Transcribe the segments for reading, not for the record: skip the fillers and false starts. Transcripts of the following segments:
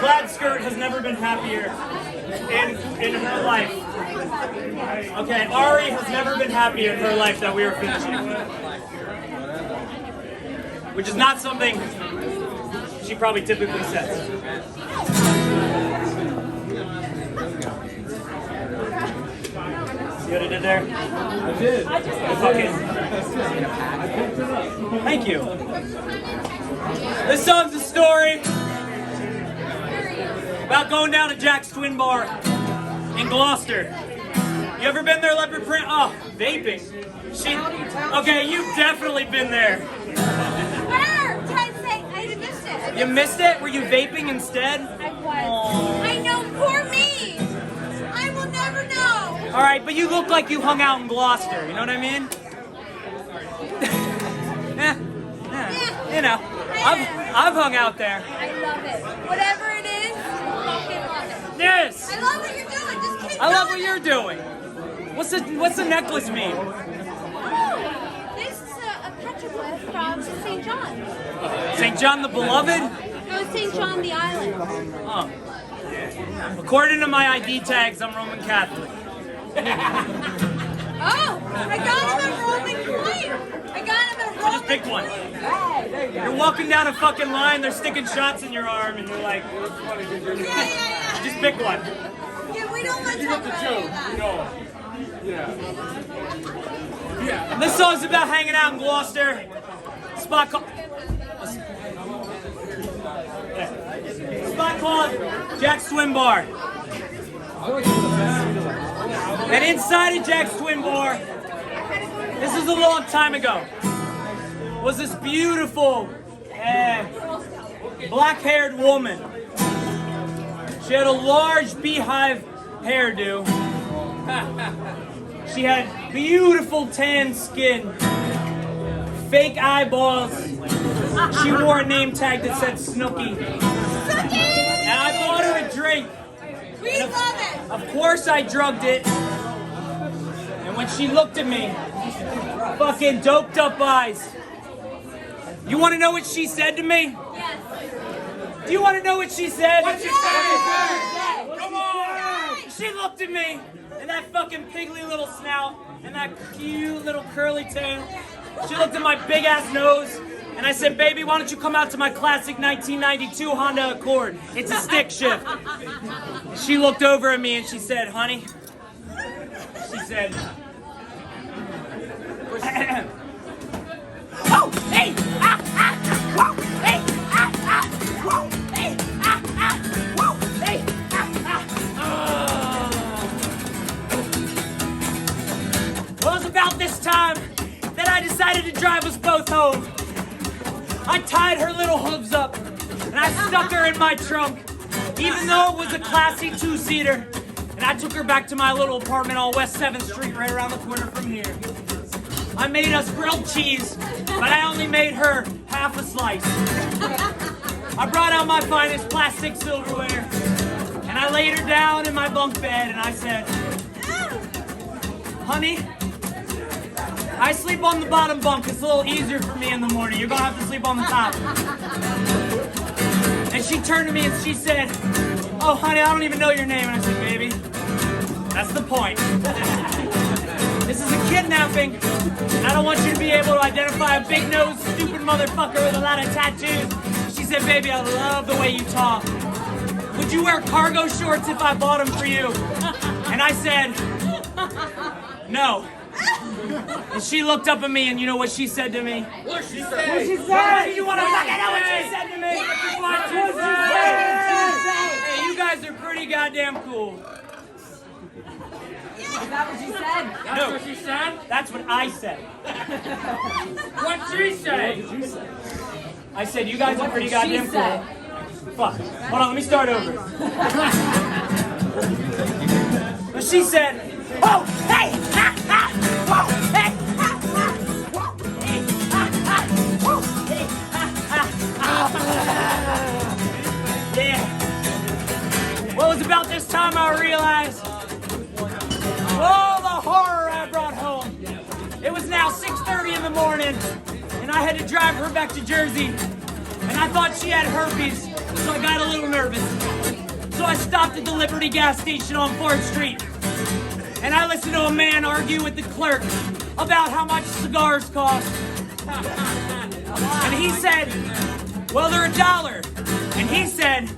plaid skirt has never been happier in her life. Okay, Ari has never been happier in her life that we were finishing. Which is not something she probably typically says. See what I did there? I did. Thank you. This song's a story about going down to Jack's Twin Bar in Gloucester. You ever been there, Leopard Print? Oh, vaping. Okay, you've definitely been there. I missed it. You missed it? Were you vaping instead? I was. I know, poor me. I will never know. All right, but you look like you hung out in Gloucester. You know what I mean? You know, I've hung out there. I love it. Whatever it is, I fucking love it. Yes. I love what you're doing. Just keep I love doing what you're doing. What's the necklace mean? Oh, this is a petroglyph from St. John. St. John the Beloved? No, St. John the Island. Oh. According to my ID tags, I'm Roman Catholic. Oh, I got him a Roman coin. I got him a Roman Just pick one. You're walking down a fucking line, they're sticking shots in your arm, and you're like, Yeah. just pick one. Yeah, we don't want to talk about any of that. Yeah. This song's about hanging out in Gloucester. Spot called Jack's Twin Bar. And inside of Jack's Twin Bar, this is a long time ago, was this beautiful black-haired woman. She had a large beehive hairdo. She had beautiful tan skin, fake eyeballs. She wore a name tag that said Snooki. And I bought her a drink. We love it. Of course I drugged it. And when she looked at me, fucking doped up eyes. You want to know what she said to me? Yes. Do you want to know what she said? What you say? Come on! She looked at me, and that fucking piggly little snout, and that cute little curly tail. She looked at my big ass nose, and I said, baby, why don't you come out to my classic 1992 Honda Accord? It's a stick shift. She looked over at me and she said, honey, she said, oh, hey, ah, ah, whoa, hey, ah, ah, whoa, hey, ah, ah, whoa, hey, ah, ah. Well, it was about this time that I decided to drive us both home. I tied her little hooves up and I stuck her in my trunk, even though it was a classy two-seater. And I took her back to my little apartment on West 7th Street, right around the corner from here. I made us grilled cheese, but I only made her half a slice. I brought out my finest plastic silverware, and I laid her down in my bunk bed, and I said, honey, I sleep on the bottom bunk. It's a little easier for me in the morning. You're gonna have to sleep on the top. And she turned to me and she said, oh, honey, I don't even know your name. And I said, baby, that's the point. This is a kidnapping. I don't want you to be able to identify a big-nosed, stupid motherfucker with a lot of tattoos. She said, baby, I love the way you talk. Would you wear cargo shorts if I bought them for you? And I said, no. And she looked up at me, and you know what she said to me? What she said? What you want to fucking know what she said to me? What she said? Hey, you guys are pretty goddamn cool. Is that what she said? That's what she said? That's what I said. What she say? I said, you guys are pretty goddamn cool. Fuck. Hold on, let me start over. But she said, oh, hey, ha, ha, whoa, hey, ha, ha, whoa, hey, ha, ha, whoa, hey, ha, ha, ah. Yeah. Well, it was about this time I realized all the horror I brought home. It was now 6:30 in the morning, and I had to drive her back to Jersey. And I thought she had herpes, so I got a little nervous. stopped at the Liberty gas station on 4th Street. And I listened to a man argue with the clerk about how much cigars cost. And he said, well, they're $1. And he said,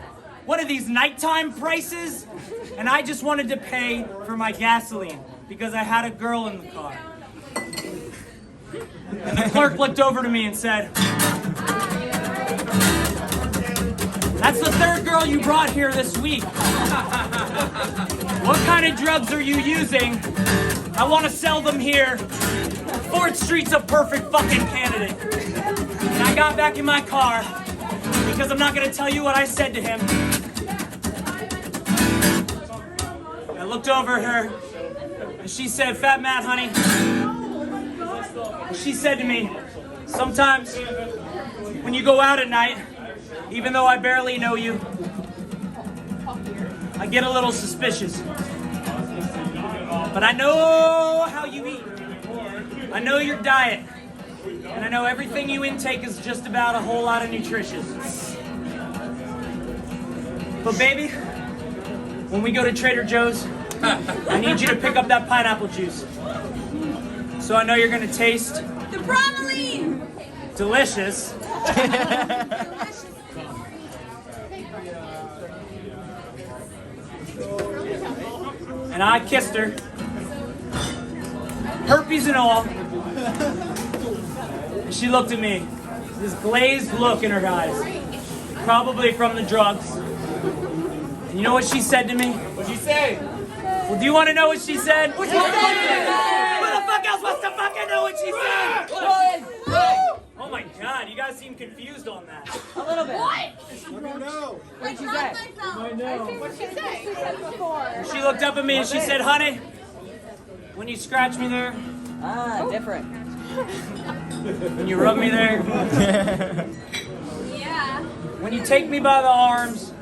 what are these nighttime prices? And I just wanted to pay for my gasoline because I had a girl in the car. And the clerk looked over to me and said, that's the 3rd girl you brought here this week. What kind of drugs are you using? I want to sell them here. 4th Street's a perfect fucking candidate. And I got back in my car because I'm not going to tell you what I said to him. I looked over her and she said, Fatt Matt, honey. She said to me, sometimes when you go out at night, even though I barely know you, I get a little suspicious. But I know how you eat. I know your diet. And I know everything you intake is just about a whole lot of nutritious. But baby, when we go to Trader Joe's, I need you to pick up that pineapple juice. So I know you're gonna taste The bromelain! delicious. And I kissed her, herpes and all. And she looked at me, this glazed look in her eyes, probably from the drugs. And you know what she said to me? What'd you say? Well, do you want to know what she said? What she said? Who the fuck else wants to fucking know what she said? Oh my god, you guys seem confused on that. A little bit. What? What'd you say? I know. What'd she say? She said before. She looked up at me and she said, honey, when you scratch me there, Different. when you rub me there, Yeah. when you take me by the arms,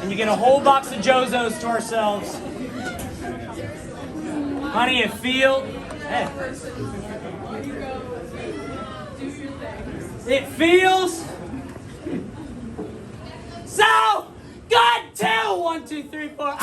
and you get a whole box of Jozos to ourselves, honey, it feels so good too. 1, 2, 3, 4.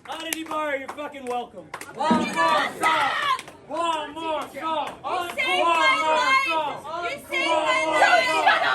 Oddity Bar, you're fucking welcome. One more song! One more song!